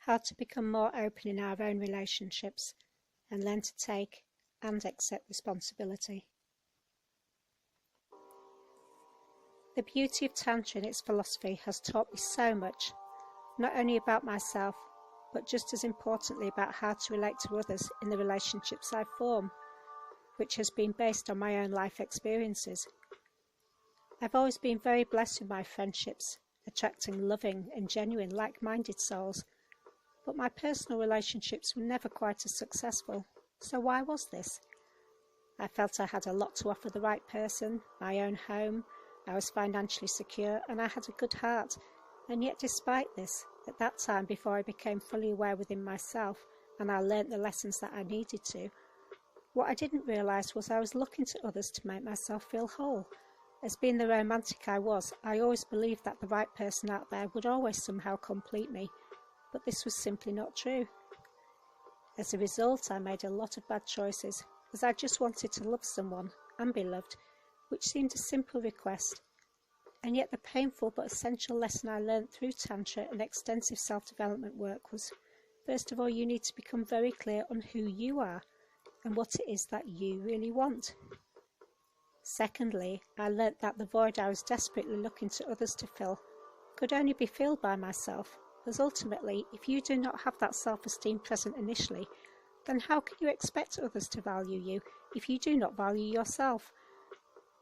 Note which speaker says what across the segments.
Speaker 1: how to become more open in our own relationships and learn to take and accept responsibility. The beauty of Tantra and its philosophy has taught me so much, not only about myself, but just as importantly about how to relate to others in the relationships I form, which has been based on my own life experiences. I've always been very blessed with my friendships, attracting loving and genuine like-minded souls, but my personal relationships were never quite as successful. So why was this? I felt I had a lot to offer the right person, my own home, I was financially secure, and I had a good heart. And yet despite this, at that time before I became fully aware within myself, and I learnt the lessons that I needed to, what I didn't realise was I was looking to others to make myself feel whole. As being the romantic I was, I always believed that the right person out there would always somehow complete me, but this was simply not true. As a result, I made a lot of bad choices, as I just wanted to love someone and be loved, which seemed a simple request. And yet the painful but essential lesson I learnt through Tantra and extensive self-development work was, first of all, you need to become very clear on who you are and what it is that you really want. Secondly, I learnt that the void I was desperately looking to others to fill could only be filled by myself, as ultimately, if you do not have that self-esteem present initially, then how can you expect others to value you if you do not value yourself?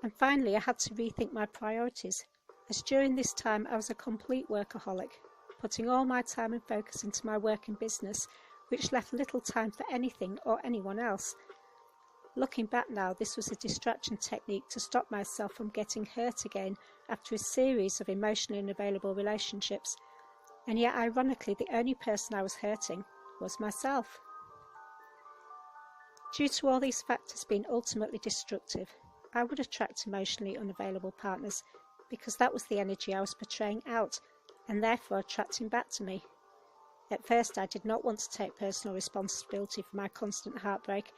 Speaker 1: And finally, I had to rethink my priorities, as during this time I was a complete workaholic, putting all my time and focus into my work and business, which left little time for anything or anyone else. Looking back now, this was a distraction technique to stop myself from getting hurt again after a series of emotionally unavailable relationships, and yet ironically the only person I was hurting was myself. Due to all these factors being ultimately destructive, I would attract emotionally unavailable partners because that was the energy I was portraying out and therefore attracting back to me. At first I did not want to take personal responsibility for my constant heartbreak,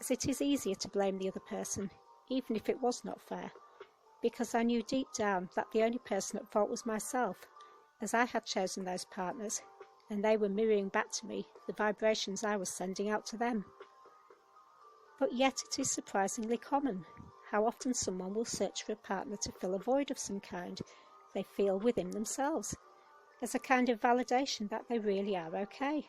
Speaker 1: as it is easier to blame the other person, even if it was not fair, because I knew deep down that the only person at fault was myself, as I had chosen those partners and they were mirroring back to me the vibrations I was sending out to them. But yet it is surprisingly common how often someone will search for a partner to fill a void of some kind they feel within themselves, as a kind of validation that they really are okay.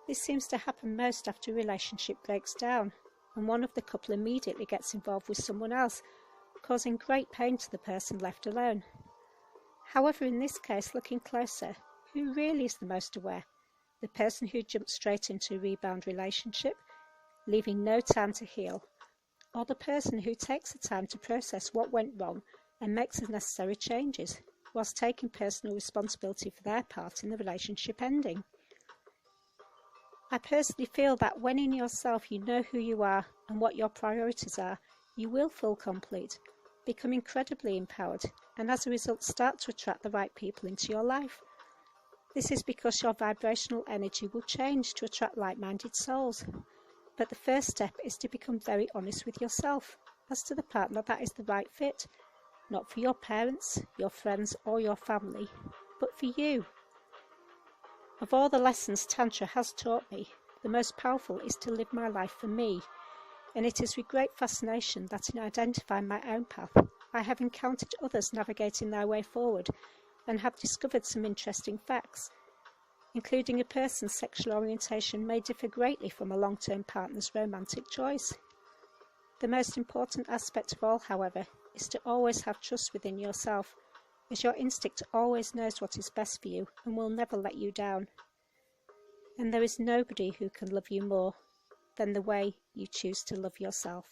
Speaker 1: This seems to happen most after a relationship breaks down, and one of the couple immediately gets involved with someone else, causing great pain to the person left alone. However, in this case, looking closer, who really is the most aware? The person who jumped straight into a rebound relationship, leaving no time to heal, or the person who takes the time to process what went wrong and makes the necessary changes, whilst taking personal responsibility for their part in the relationship ending? I personally feel that when in yourself you know who you are and what your priorities are, you will feel complete, become incredibly empowered, and as a result start to attract the right people into your life. This is because your vibrational energy will change to attract like-minded souls. But the first step is to become very honest with yourself as to the partner that is the right fit, not for your parents, your friends or your family, but for you. Of all the lessons Tantra has taught me, the most powerful is to live my life for me, and it is with great fascination that in identifying my own path, I have encountered others navigating their way forward and have discovered some interesting facts, including a person's sexual orientation may differ greatly from a long-term partner's romantic choice. The most important aspect of all, however, is to always have trust within yourself, as your instinct always knows what is best for you and will never let you down. And there is nobody who can love you more than the way you choose to love yourself.